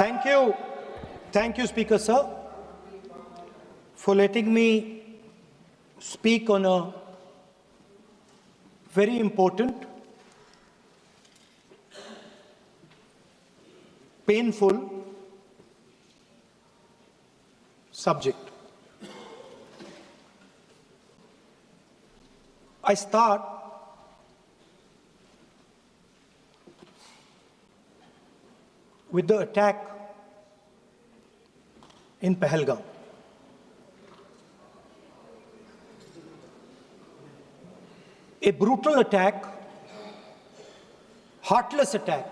Thank you. Thank you, Speaker Sir, for letting me speak on a very important, painful subject. I start with the attack in Pahalgam. A brutal attack, heartless attack,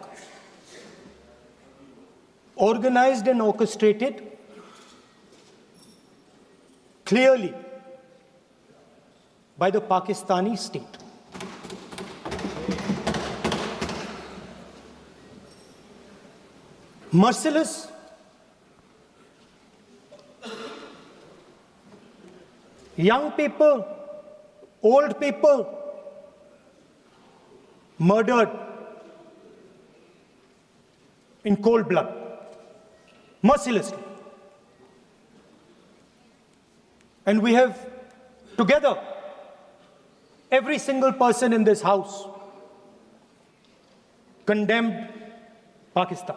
organized and orchestrated clearly by the Pakistani state. Merciless, young people, old people murdered in cold blood, mercilessly. And we have together, every single person in this house, condemned Pakistan.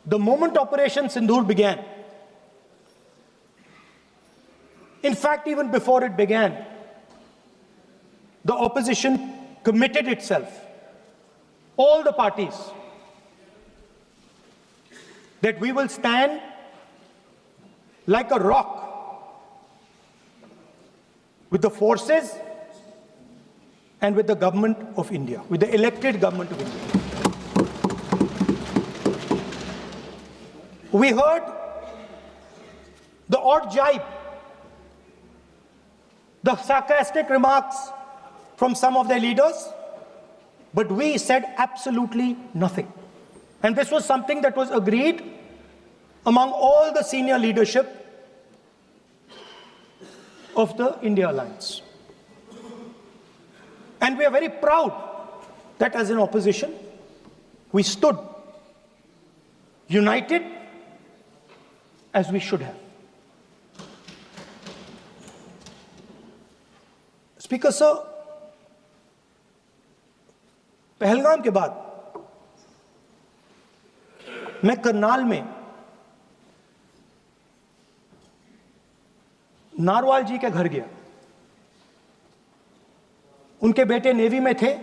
The moment Operation Sindoor began, in fact, even before it began, the opposition committed itself, all the parties, that we will stand like a rock with the forces and with the government of India, with the elected government of India. We heard the odd jibe, the sarcastic remarks from some of their leaders, but we said absolutely nothing. And this was something that was agreed among all the senior leadership of the India Alliance. And we are very proud that as an opposition, we stood united as we should have. Speaker Sir, Pahalgam के बाद मैं करनाल में narwhal जी के घर गया। उनके बेटे navy में थे,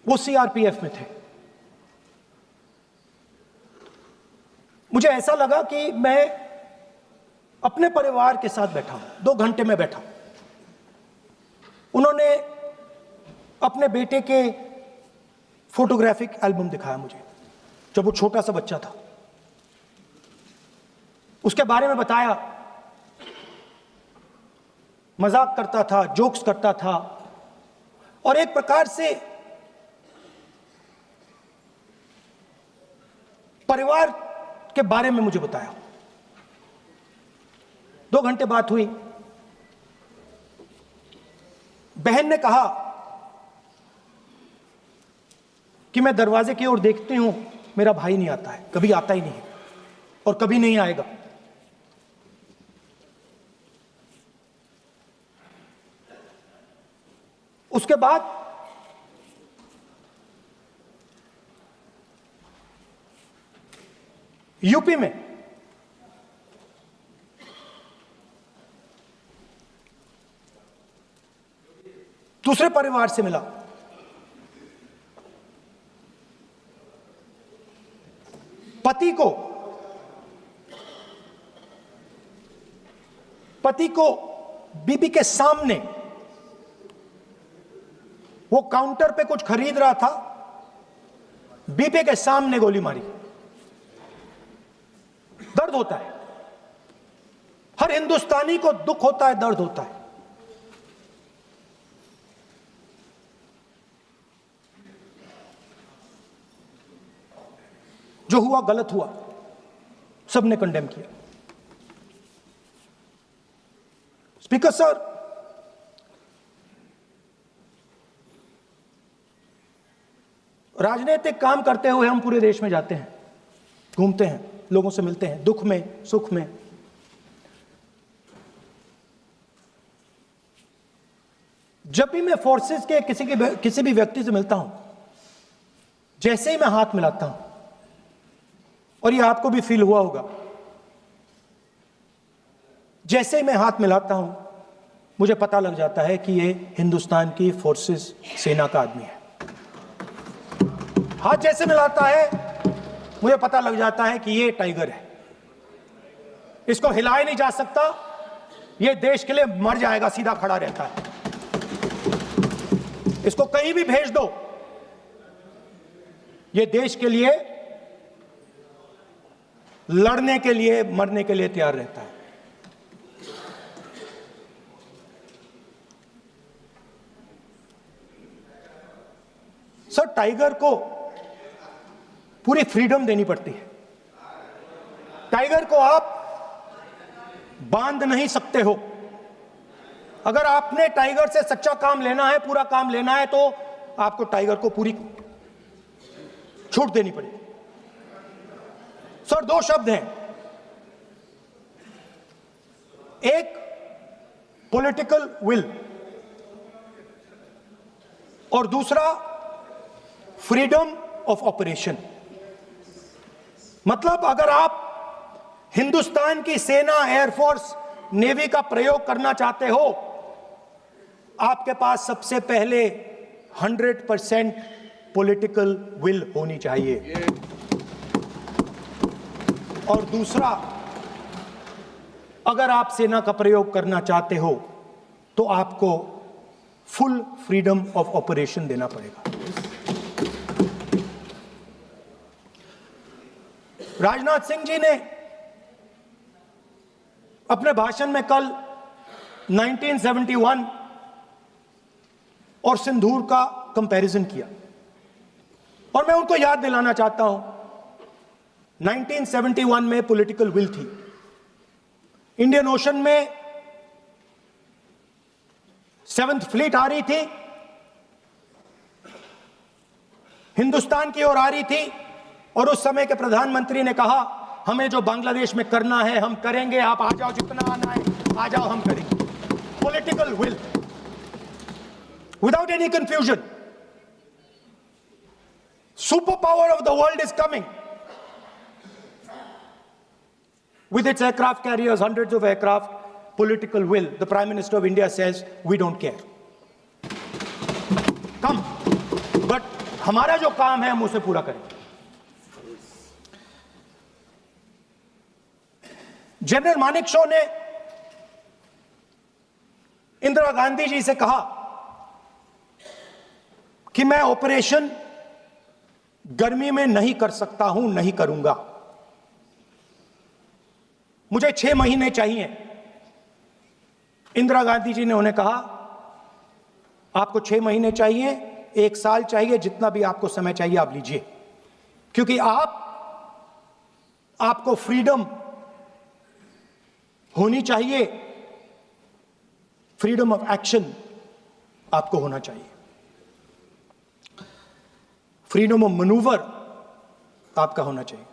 वो सीआरपीएफ में थे। मुझे ऐसा लगा कि मैं अपने परिवार के साथ बैठा हूं, 2 घंटे में बैठा। उन्होंने अपने बेटे के फोटोग्राफिक एल्बम दिखाया मुझे, जब वो छोटा सा बच्चा था। उसके बारे में बताया, मजाक करता था, जोक्स करता था, और एक प्रकार से परिवार के बारे में मुझे बताया। 2 घंटे बात हुई। बहन ने कहा कि मैं दरवाजे की ओर देखती हूं, मेरा भाई नहीं आता है, कभी आता ही नहीं है और कभी नहीं आएगा। उसके बाद यूपी में दूसरे परिवार से मिला। पति को बीबी के सामने, वो काउंटर पे कुछ खरीद रहा था, बीबी के सामने गोली मारी। दर्द होता है, हर हिंदुस्तानी को दुख होता है, दर्द होता है। जो हुआ गलत हुआ, सबने कंडेम किया। स्पीकर सर, राजनीतिक काम करते हुए हम पूरे देश में जाते हैं, घूमते हैं, लोगों से मिलते हैं, दुख में, सुख में। जब भी मैं फोर्सेस के किसी भी व्यक्ति से मिलता हूं, जैसे ही मैं हाथ मिलाता हूं, और ये आपको भी फील हुआ होगा, जैसे ही मैं हाथ मिलाता हूं मुझे पता लग जाता है कि ये हिंदुस्तान की फोर्सेस सेना का आदमी है। हाथ जैसे मिलाता है मुझे पता लग जाता है कि ये टाइगर है, इसको हिलाया नहीं जा सकता, ये देश के लिए मर जाएगा, सीधा खड़ा रहता है, इसको कहीं भी भेज दो, ये देश के लिए लड़ने के लिए, मरने के लिए तैयार रहता है। सर, टाइगर को पूरी फ्रीडम देनी पड़ती है। टाइगर को आप बांध नहीं सकते हो। अगर आपने टाइगर से सच्चा काम लेना है, पूरा काम लेना है, तो आपको टाइगर को पूरी छूट देनी पड़ेगी। सर, दो शब्द हैं, एक पॉलिटिकल विल और दूसरा फ्रीडम ऑफ ऑपरेशन। मतलब अगर आप हिंदुस्तान की सेना, एयरफोर्स, नेवी का प्रयोग करना चाहते हो, आपके पास सबसे पहले 100% पॉलिटिकल विल होनी चाहिए, और दूसरा, अगर आप सेना का प्रयोग करना चाहते हो तो आपको फुल फ्रीडम ऑफ ऑपरेशन देना पड़ेगा। राजनाथ सिंह जी ने अपने भाषण में कल 1971 और सिंदूर का कंपैरिजन किया, और मैं उनको याद दिलाना चाहता हूं, 1971 में पॉलिटिकल विल थी, इंडियन ओशन में 7th फ्लीट आ रही थी, हिंदुस्तान की ओर आ रही थी, और उस समय के प्रधानमंत्री ने कहा, हमें जो बांग्लादेश में करना है हम करेंगे, आप आ जाओ, जितना आना है आ जाओ, हम करेंगे। Political will, without any confusion. Super power of the world is coming with its aircraft carriers, hundreds of aircraft, political will. The Prime Minister of India says, we don't care. Come. But हमारा जो काम है हम उसे पूरा करेंगे। General Manekshaw ने इंदिरा गांधी जी से कहा कि मैं ऑपरेशन गर्मी में नहीं कर सकता हूं, नहीं करूंगा, मुझे 6 महीने चाहिए। इंदिरा गांधी जी ने उन्हें कहा, आपको 6 महीने चाहिए, 1 साल चाहिए, जितना भी आपको समय चाहिए आप लीजिए, क्योंकि आपको फ्रीडम होनी चाहिए, फ्रीडम ऑफ एक्शन आपको होना चाहिए, फ्रीडम ऑफ मैनूवर आपका होना चाहिए।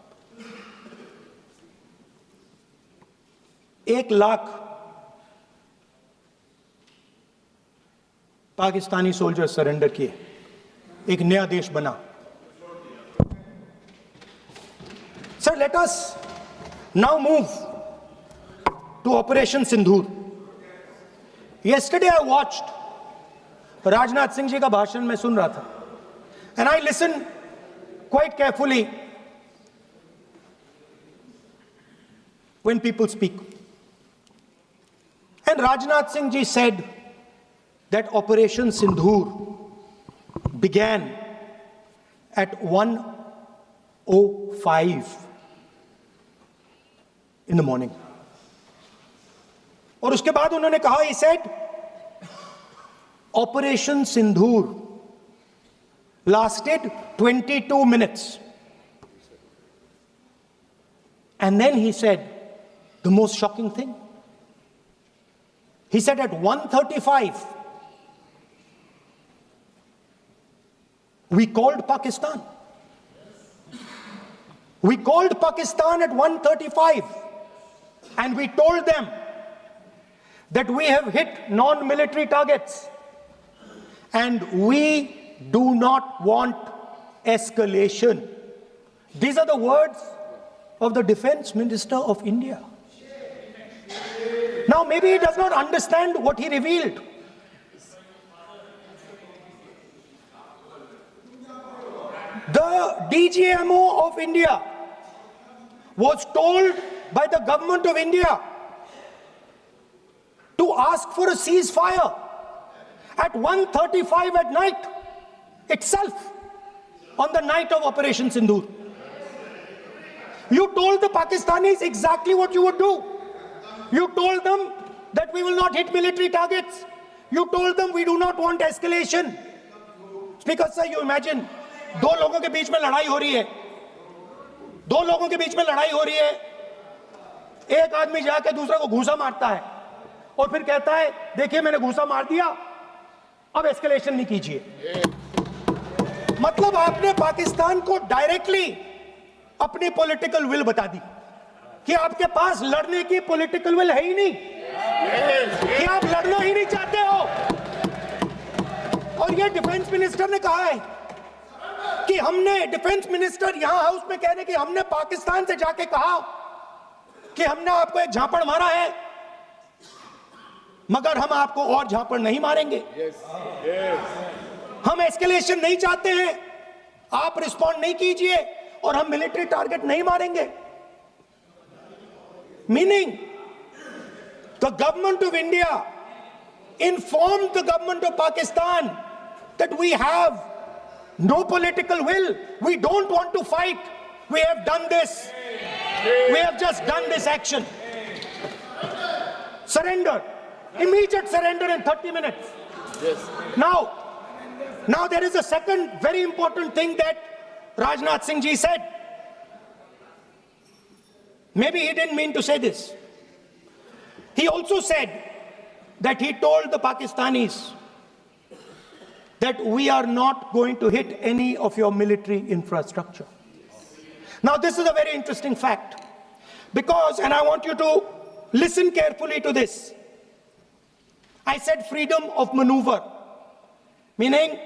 1 लाख पाकिस्तानी सोल्जर सरेंडर किए, एक नया देश बना। Sir, let us now move to operation Sindoor. Yesterday I watched, Rajnath Singh ji का भाषण मैं सुन रहा था, and I listen quite carefully when people speak. And Rajnath Singh ji said that Operation Sindoor began at 1:05 in the morning. और उसके बाद उन्होंने कहा, he said, Operation Sindoor lasted 22 minutes. And then he said the most shocking thing. He said at 1:35, We called Pakistan. We called Pakistan at 1:35 and we told them that we have hit non-military targets and we do not want escalation. These are the words of the Defense Minister of India. Now, maybe he does not understand what he revealed. The DGMO of India was told by the government of India to ask for a ceasefire at 1:35 at night itself, on the night of Operation Sindoor. You told the Pakistanis exactly what you would do. You told them that we will not hit military targets. You told them we do not want escalation. Speaker sir, you imagine, दो लोगों के बीच में लड़ाई हो रही है, दो लोगों के बीच में लड़ाई हो रही है, एक आदमी जाके दूसरे को घूंसा मारता है और फिर कहता है देखिए मैंने घूंसा मार दिया, अब एस्केलेशन नहीं कीजिए। मतलब आपने पाकिस्तान को डायरेक्टली अपनी पॉलिटिकल विल बता दी कि आपके पास लड़ने की पॉलिटिकल विल है ही नहीं, कि आप लड़ना ही नहीं चाहते हो। और ये डिफेंस मिनिस्टर ने कहा है कि हमने, डिफेंस मिनिस्टर यहां हाउस में कह रहे कि हमने पाकिस्तान से जाके कहा कि हमने आपको एक झापड़ मारा है मगर हम आपको और झापड़ नहीं मारेंगे। हम एस्केलेशन नहीं चाहते हैं, आप रिस्पॉन्ड नहीं कीजिए और हम मिलिट्री टारगेट नहीं मारेंगे। Meaning the government of India informed the government of Pakistan that we have no political will, we don't want to fight, we have done this, we have just done this action. Surrender, immediate surrender in 30 minutes. Yes. Now there is a second very important thing that Rajnath Singh ji said. Maybe he didn't mean to say this. He also said that he told the Pakistanis that we are not going to hit any of your military infrastructure. Now this is a very interesting fact because, and I want you to listen carefully to this. I said freedom of maneuver, meaning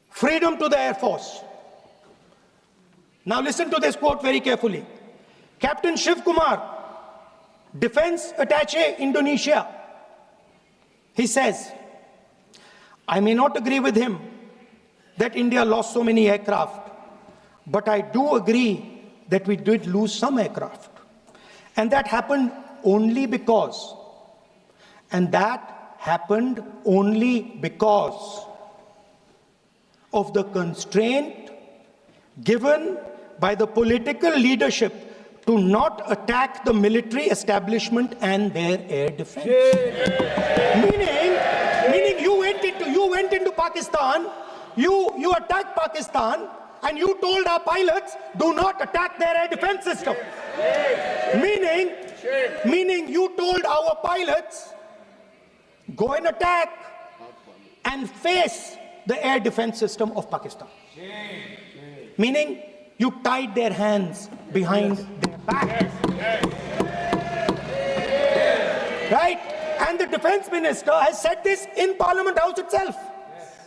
freedom to the Air Force. Now listen to this quote very carefully. Captain Shiv Kumar, Defense Attaché, Indonesia, he says, I may not agree with him that India lost so many aircraft, but I do agree that we did lose some aircraft. And that happened only because, of the constraint given by the political leadership to not attack the military establishment and their air defense. Meaning you went into Pakistan, you attacked Pakistan, and you told our pilots, do not attack their air defense system. Meaning you told our pilots, go and attack and face the air defense system of Pakistan. Meaning you tied their hands behind their back. Right? And the defense minister has said this in Parliament House itself,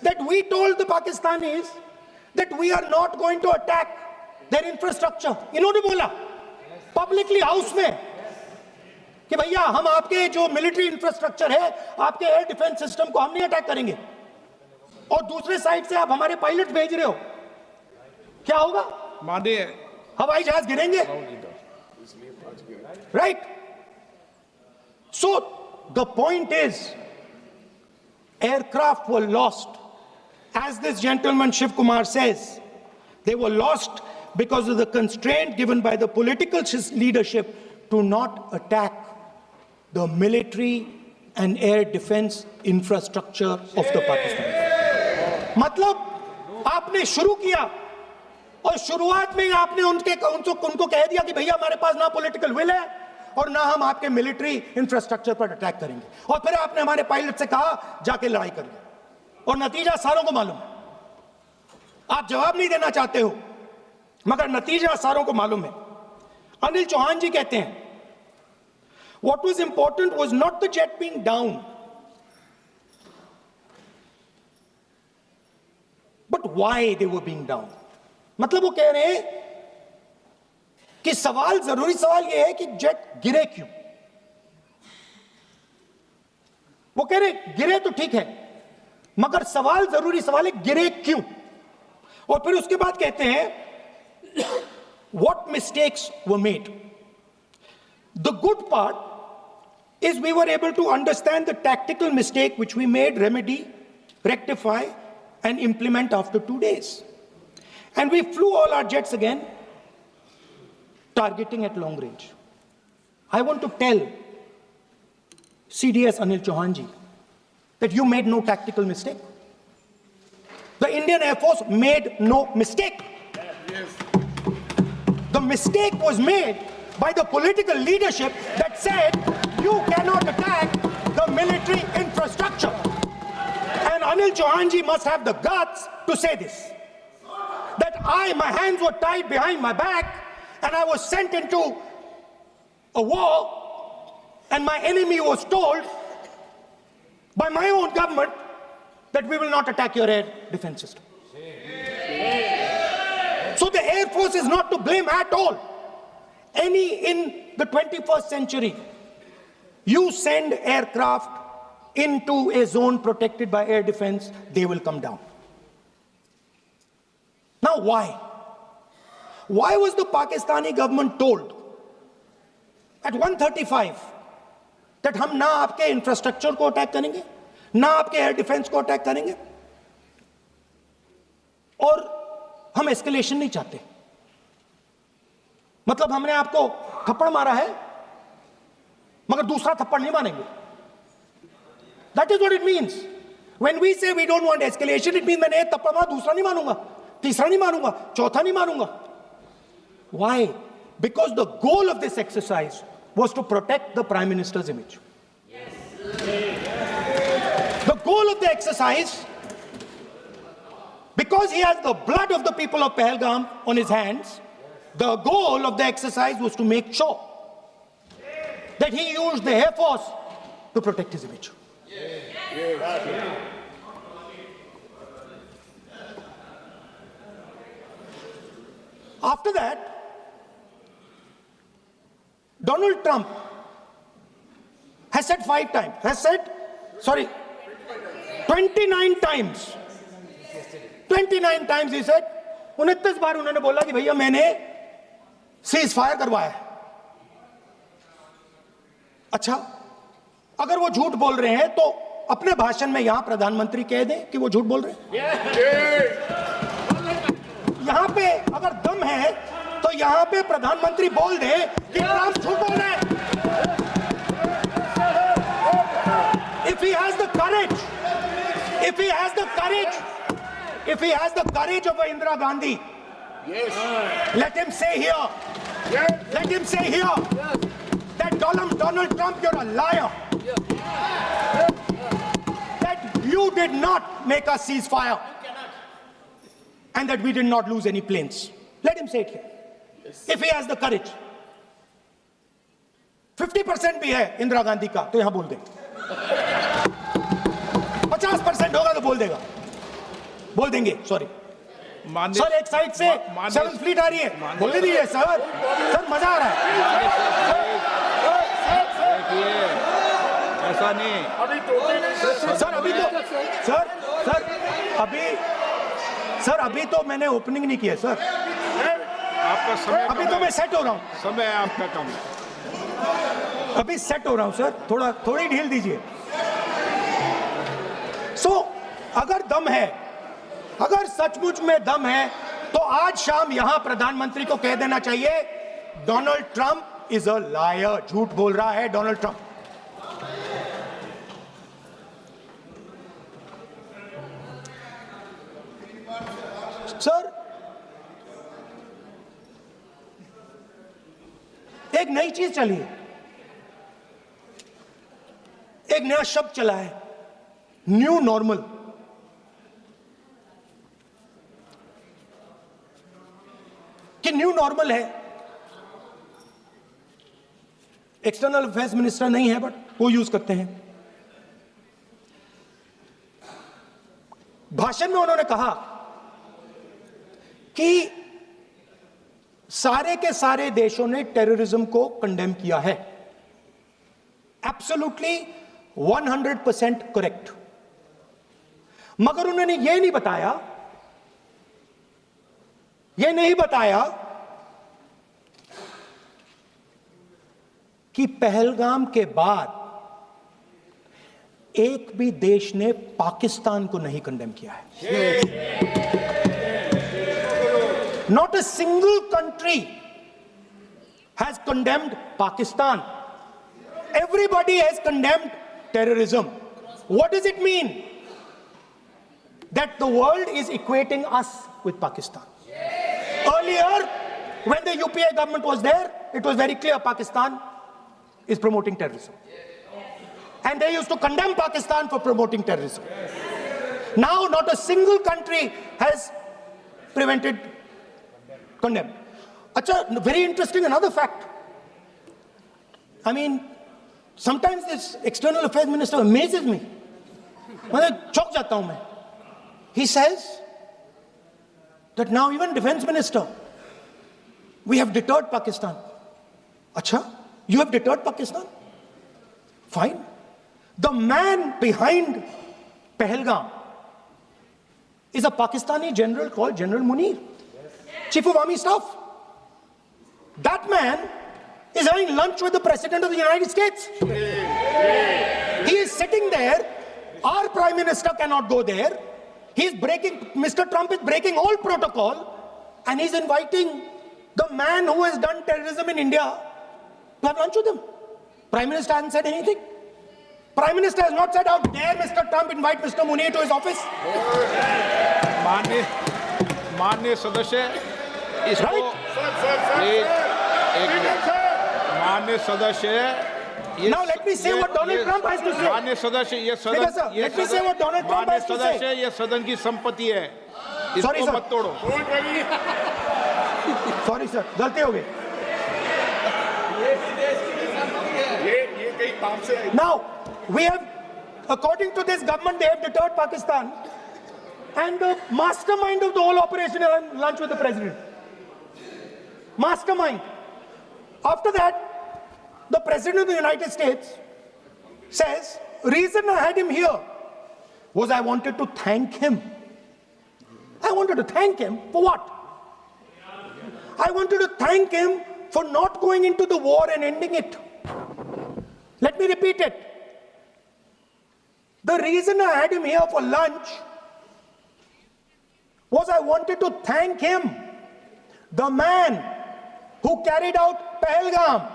that we told the Pakistanis that we are not going to attack their infrastructure. इन्होंने बोला publicly house में कि भैया हम आपके जो military infrastructure है, आपके air defense system को हम नहीं attack करेंगे, और दूसरे साइड से आप हमारे पायलट भेज रहे हो, क्या होगा? हवाई जहाज गिरेंगे, right? So the point is, aircraft were lost. As this gentleman Shiv Kumar says, they were lost because of the constraint given by the political leadership to not attack the military and air defense infrastructure of the Pakistan. मतलब आपने शुरू किया और शुरुआत में आपने उनको कह दिया कि भैया हमारे पास ना पॉलिटिकल विल है और ना हम आपके मिलिट्री इंफ्रास्ट्रक्चर पर अटैक करेंगे, और फिर आपने हमारे पायलट से कहा जाके लड़ाई करिए, और नतीजा सारों को मालूम है। आप जवाब नहीं देना चाहते हो, मगर नतीजा सारों को मालूम है। अनिल चौहान जी कहते हैं, what was important was not the jet being down, but why they were being down. मतलब वो कह रहे हैं कि सवाल, जरूरी सवाल ये है कि जेट गिरे क्यों। वो कह रहे गिरे तो ठीक है, मगर सवाल, जरूरी सवाल है गिरे क्यों। और फिर उसके बाद कहते हैं what mistakes were made. The good part is we were able to understand the tactical mistake which we made, remedy, rectify and implement after 2 days. And we flew all our jets again, targeting at long range. I want to tell CDS Anil Chauhan ji that you made no tactical mistake. The Indian Air Force made no mistake. Yes. The mistake was made by the political leadership that said you cannot attack the military infrastructure. And Anil Chauhan ji must have the guts to say this. That my hands were tied behind my back and I was sent into a war and my enemy was told by my own government that we will not attack your air defense system. So the Air Force is not to blame at all. In the 21st century, you send aircraft into a zone protected by air defense, they will come down. Now why? Why was the Pakistani government told at 1:35 that हम ना आपके infrastructure को attack करेंगे, ना आपके air defence को attack करेंगे, और हम एस्केलेशन नहीं चाहते? मतलब हमने आपको थप्पड़ मारा है मगर दूसरा थप्पड़ नहीं मारेंगे. That is what it means. When we say we don't want escalation, it means मैंने एक थप्पड़ मारा, दूसरा नहीं मारूंगा, तीसरा नहीं मारूंगा, चौथा नहीं मारूंगा. Why? Because the goal of this exercise was to protect the Prime Minister's image. Yes. The goal of the exercise, because he has the blood of the people of Pahalgam on his hands, the goal of the exercise was to make sure that he used the Air Force to protect his image. After that, Donald Trump has said 29 times. 29 times he said, 29 बार उन्होंने बोला कि भैया मैंने cease fire करवाया है. अच्छा, अगर वो झूठ बोल रहे हैं तो अपने भाषण में यहां प्रधानमंत्री कह दें कि वो झूठ बोल रहे हैं. यहां पे अगर दम है तो यहां पे प्रधानमंत्री बोल दे कि ट्रंप झूठ बोल रहे हैं. If he has the courage, if he has the courage of Indira Gandhi, let him say here, that Donald Trump, you're a liar. That you did not make us ceasefire. And that we did not lose any planes. Let him say it here. If he has the courage. 50% भी है इंदिरा गांधी का तो यहां बोल दे. 50% होगा तो बोल देंगे. सॉरी सर, एक साइड से 7th फ्लीट आ रही है, बोल दीजिए सर. मजा आ रहा है. ऐसा नहीं सर अभी तो मैंने ओपनिंग नहीं किया सर. आपका समय अभी तो मैं सेट हो रहा हूं. समय आपका कम है. अभी सेट हो रहा हूं सर, थोड़ी ढील दीजिए. अगर दम है, अगर सचमुच में दम है तो आज शाम यहां प्रधानमंत्री को कह देना चाहिए Donald Trump is a liar. झूठ बोल रहा है डोनाल्ड ट्रंप. सर, एक नई चीज चली है, एक नया शब्द चला है, न्यू नॉर्मल. कि न्यू नॉर्मल है। एक्सटर्नल अफेयर्स मिनिस्टर नहीं है, बट वो यूज करते हैं। भाषण में उन्होंने कहा कि सारे के सारे देशों ने टेररिज्म को कंडेम किया है। Absolutely 100% correct. मगर उन्होंने यह नहीं बताया कि पहलगाम के बाद एक भी देश ने पाकिस्तान को नहीं कंडेम किया है। Not a single country has condemned Pakistan. Everybody has condemned terrorism. What does it mean? That the world is equating us with Pakistan. Earlier, when the UPA government was there, it was very clear Pakistan is promoting terrorism. And they used to condemn Pakistan for promoting terrorism. Now, not a single country has condemned. Acha, very interesting, another fact. I mean, sometimes this external affairs minister amazes me. He says that now even defense minister, we have deterred Pakistan. Acha, you have deterred Pakistan? Fine. The man behind Pahalgam is a Pakistani general called General Munir, Chief of Army Staff. That man is having lunch with the President of the United States. He is sitting there. Our Prime Minister cannot go there. Mr. Trump is breaking all protocol, and he's inviting the man who has done terrorism in India to have lunch with him. Prime Minister hasn't said anything. Prime Minister has not said, how dare Mr. Trump invite Mr. Munir to his office? माननीय सदस्य इसको माननीय सदस्य Now let me say what Donald Trump has to say. माननीय सदस्य ये सदन Let me say what Donald Trump has to say. सदस्य ये सदन की संपत्ति है, Sorry, इसको sir. मत तोड़ो। Sorry sir, गलती हो गई। Now we have, according to this government, they have deterred Pakistan, and the mastermind of the whole operation is on lunch with the president. Mastermind. After that, the President of the United States says, reason I had him here was I wanted to thank him. I wanted to thank him for what? I wanted to thank him for not going into the war and ending it. Let me repeat it. The reason I had him here for lunch was I wanted to thank him, the man who carried out Pahalgam.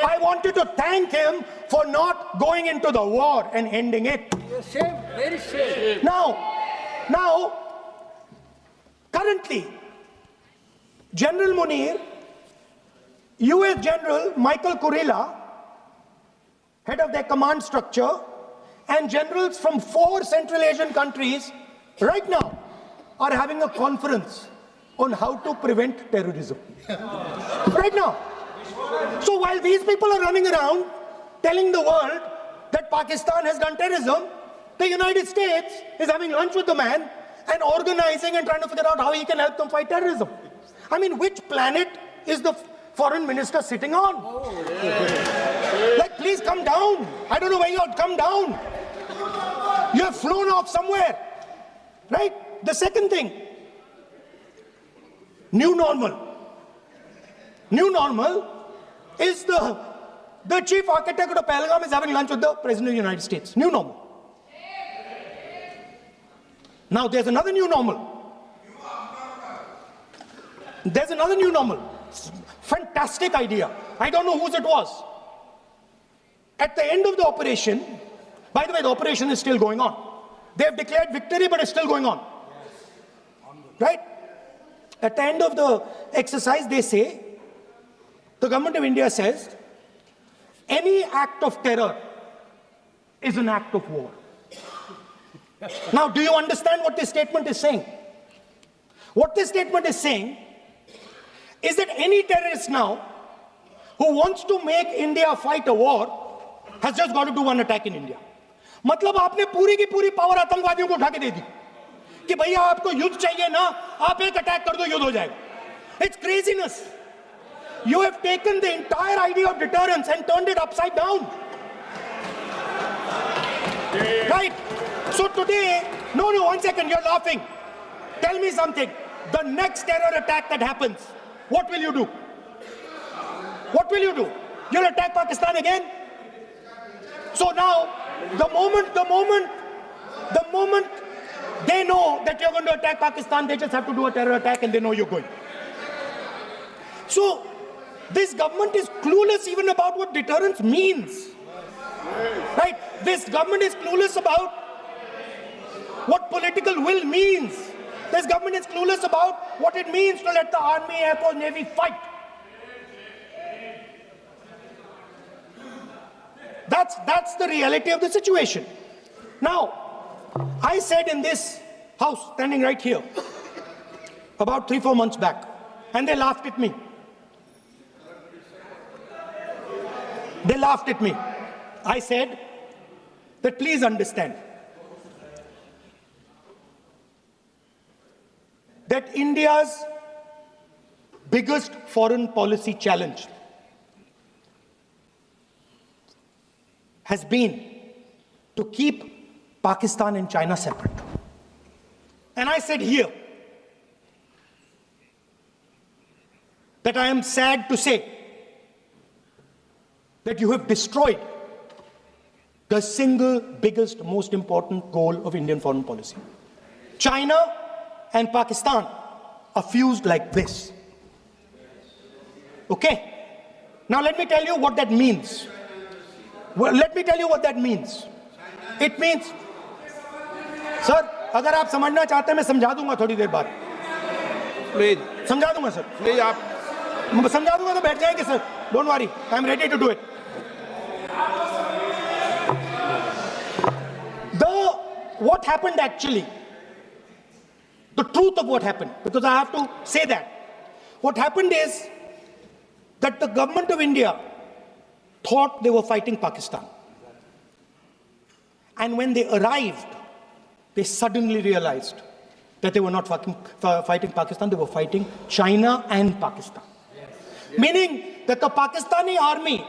I wanted to thank him for not going into the war and ending it. Shame, very shame. Now, currently, General Munir, US General Michael Kurilla, head of their command structure, and generals from 4 Central Asian countries right now are having a conference on how to prevent terrorism. Right now. So while these people are running around telling the world that Pakistan has done terrorism, the United States is having lunch with the man and organizing and trying to figure out how he can help them fight terrorism. I mean, which planet is the foreign minister sitting on? Like, please come down. I don't know where you are. Come down. You have flown off somewhere. Right? The second thing, new normal. New normal is the chief architect of the Pahalgam is having lunch with the President of the United States. New normal. Now there's another new normal. There's another new normal. Fantastic idea. I don't know whose it was. At the end of the operation, by the way, the operation is still going on. They have declared victory, but it's still going on. Right? At the end of the exercise, they say, the government of India says, any act of terror is an act of war. Now, do you understand what this statement is saying? What this statement is saying is that any terrorist now who wants to make India fight a war has just got to do one attack in India. मतलब आपने पूरी की पूरी power आतंकवादियों को उठा के दे दी कि भैया आपको युद्ध चाहिए ना, आप एक अटैक कर दो, युद्ध हो जाएगा. It's craziness. You have taken the entire idea of deterrence and turned it upside down. Right? So today, no, one second, you're laughing. Tell me something. The next terror attack that happens, what will you do? What will you do? You'll attack Pakistan again? So now, the moment they know that you're going to attack Pakistan, they just have to do a terror attack and they know you're going. So, this government is clueless even about what deterrence means. Right? This government is clueless about what political will means. This government is clueless about what it means to let the Army, Air Force, Navy fight. That's the reality of the situation. Now, I said in this house, standing right here, about 3-4 months back, and they laughed at me. They laughed at me. I said that please understand that India's biggest foreign policy challenge has been to keep Pakistan and China separate. And I said here that I am sad to say that you have destroyed the single biggest, most important goal of Indian foreign policy. China and Pakistan are fused like this. Okay? Now let me tell you what that means. Well, let me tell you what that means. It means, sir, अगर आप समझना चाहते हैं मैं समझा दूंगा थोड़ी देर बाद. प्लीज समझा दूंगा सर. प्लीज आप समझा दूंगा तो बैठ जाएंगे sir. Don't worry, I am ready to do it. What happened actually, the truth of what happened, because I have to say that. What happened is that the government of India thought they were fighting Pakistan. And when they arrived, they suddenly realized that they were not fighting Pakistan, they were fighting China and Pakistan. Meaning that the Pakistani army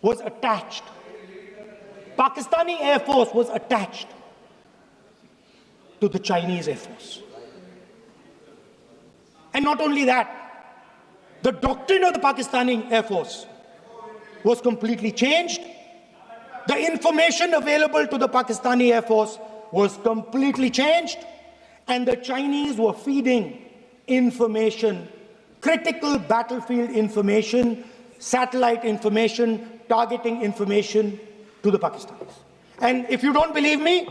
was attached. Pakistani Air Force was attached to the Chinese Air Force. And not only that, the doctrine of the Pakistani Air Force was completely changed. The information available to the Pakistani Air Force was completely changed. And the Chinese were feeding information, critical battlefield information, satellite information, targeting information to the Pakistanis. And if you don't believe me,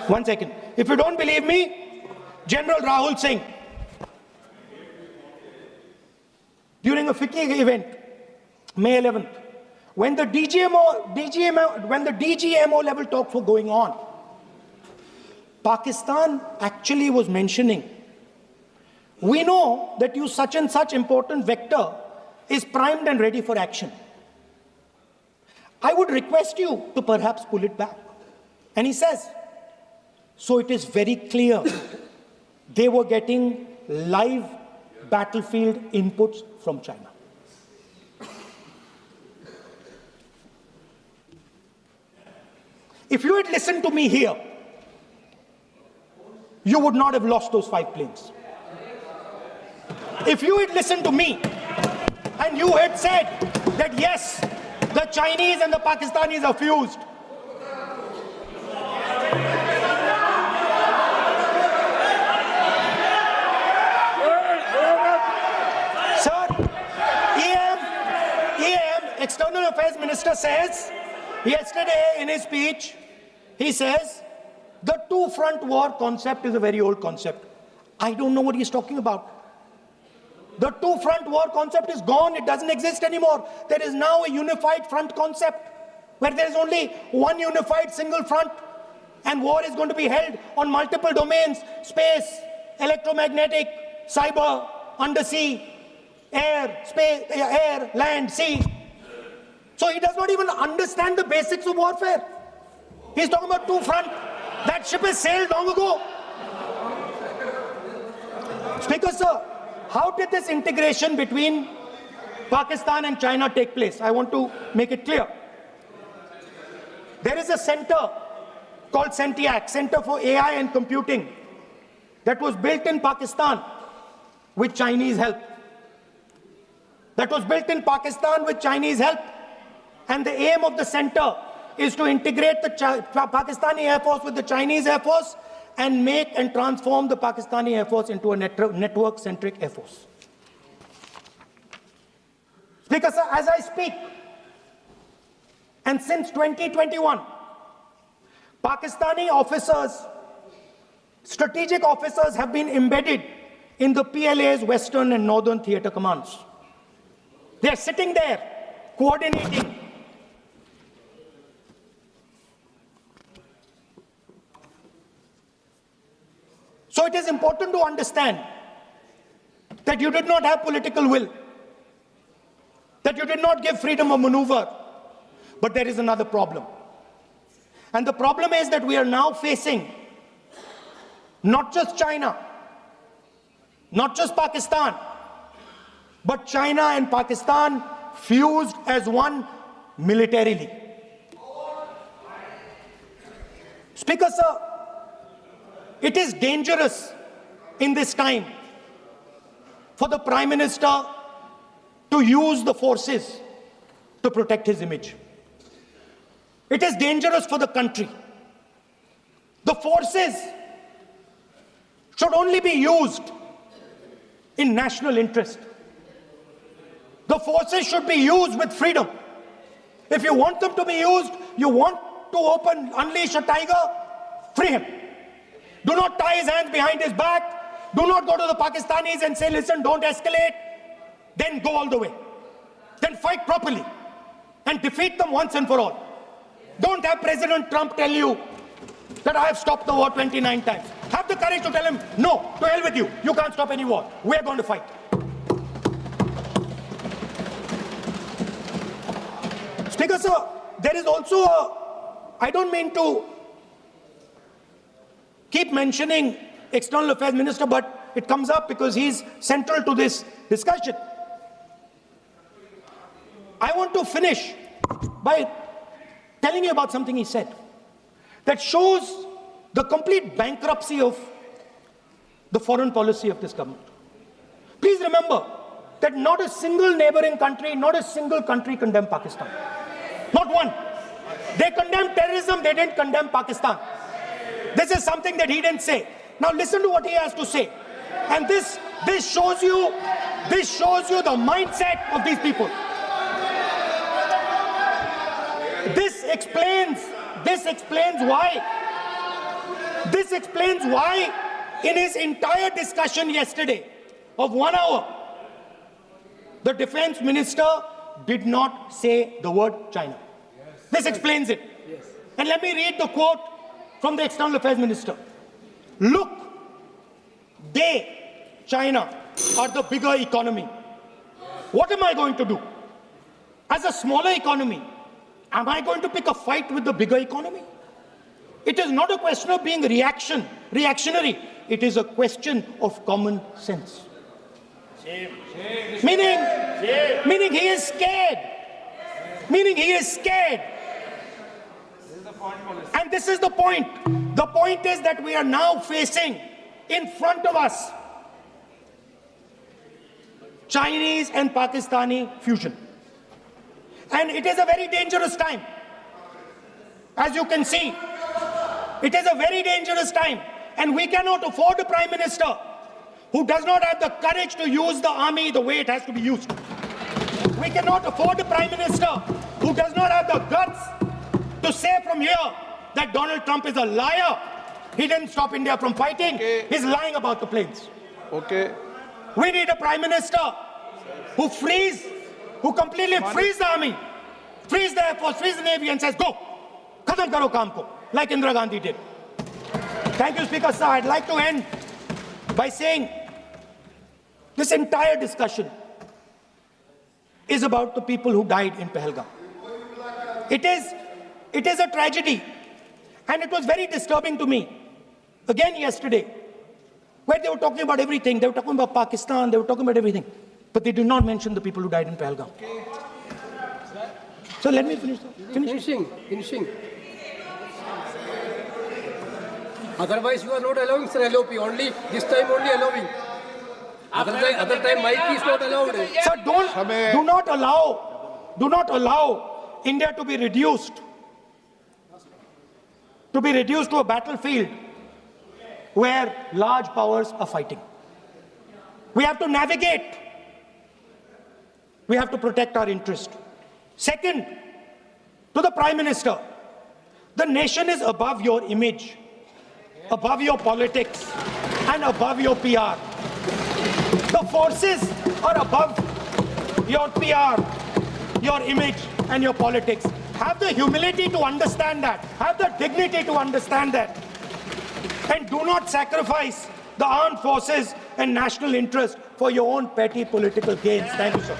one second. If you don't believe me, General Rahul Singh, during a FICCI event, May 11th, when the DGMO level talks were going on, Pakistan actually was mentioning, we know that you such and such important vector is primed and ready for action. I would request you to perhaps pull it back. And he says, so it is very clear they were getting live battlefield inputs from China. If you had listened to me here, you would not have lost those 5 planes. If you had listened to me and you had said that yes, the Chinese and the Pakistanis are fused, sir, EM, External Affairs Minister says, yesterday in his speech, he says, the two-front war concept is a very old concept. I don't know what he's talking about. The two-front war concept is gone. It doesn't exist anymore. There is now a unified front concept where there is only one unified single front, and war is going to be held on multiple domains: space, electromagnetic, cyber, undersea, air, space, air, land, sea. So he does not even understand the basics of warfare. He's talking about two front. That ship has sailed long ago. Speaker, sir, how did this integration between Pakistan and China take place? I want to make it clear. There is a center called CENTIAC, Center for AI and Computing, that was built in Pakistan with Chinese help. That was built in Pakistan with Chinese help. And the aim of the center is to integrate the Pakistani Air Force with the Chinese Air Force and make and transform the Pakistani Air Force into a network-centric Air Force. Speaker, sir, as I speak, and since 2021, Pakistani officers, strategic officers have been embedded in the PLA's Western and Northern Theatre Commands. They are sitting there, coordinating. So it is important to understand that you did not have political will, that you did not give freedom of maneuver, but there is another problem. And the problem is that we are now facing not just China, not just Pakistan, but China and Pakistan fused as one militarily. Speaker, sir, it is dangerous in this time for the Prime Minister to use the forces to protect his image. It is dangerous for the country. The forces should only be used in national interest. The forces should be used with freedom. If you want them to be used, you want to unleash a tiger, free him. Do not tie his hands behind his back. Do not go to the Pakistanis and say, listen, don't escalate. Then go all the way. Then fight properly and defeat them once and for all. Don't have President Trump tell you that I have stopped the war 29 times. Have the courage to tell him, no, to hell with you. You can't stop any war. We're going to fight. Speaker, sir, there is also I don't mean to keep mentioning External Affairs Minister, but it comes up because he's central to this discussion. I want to finish by telling you about something he said that shows the complete bankruptcy of the foreign policy of this government. Please remember that not a single neighboring country, not a single country condemned Pakistan. Not one. They condemned terrorism, they didn't condemn Pakistan. This is something that he didn't say. Now listen to what he has to say. And this shows you the mindset of these people. This explains why in his entire discussion yesterday of 1 hour, the defense minister did not say the word China. This explains it. And let me read the quote from the External Affairs Minister. Look, China, are the bigger economy. What am I going to do? As a smaller economy, am I going to pick a fight with the bigger economy? It is not a question of being reactionary. It is a question of common sense. Meaning he is scared. Meaning he is scared. And this is the point. The point is that we are now facing in front of us Chinese and Pakistani fusion. And it is a very dangerous time. As you can see, it is a very dangerous time. And we cannot afford a Prime Minister who does not have the courage to use the army the way it has to be used. We cannot afford a Prime Minister who does not have the guts to say from here that Donald Trump is a liar. He didn't stop India from fighting. Okay. He's lying about the planes. Okay. We need a Prime Minister who completely frees the army, frees the Air Force, frees the Navy and says, go, khatam karo kaam ko, like Indira Gandhi did. Thank you, Speaker, sir. I'd like to end by saying This entire discussion is about the people who died in Pahalgam. It is a tragedy. And it was very disturbing to me, again yesterday, where they were talking about everything. They were talking about Pakistan, they were talking about everything. But they did not mention the people who died in Pahalgam. So let me finish. Finishing. Otherwise, you are not allowing, sir, LOP. Only this time, only allowing. Other time, mic is not allowed. Sir, do not allow India to be reduced to a battlefield where large powers are fighting. We have to navigate. We have to protect our interest. Second, to the Prime Minister, the nation is above your image, above your politics, and above your PR. The forces are above your PR, your image, and your politics. Have the humility to understand that. Have the dignity to understand that. And do not sacrifice the armed forces and national interest for your own petty political gains. Thank you, sir.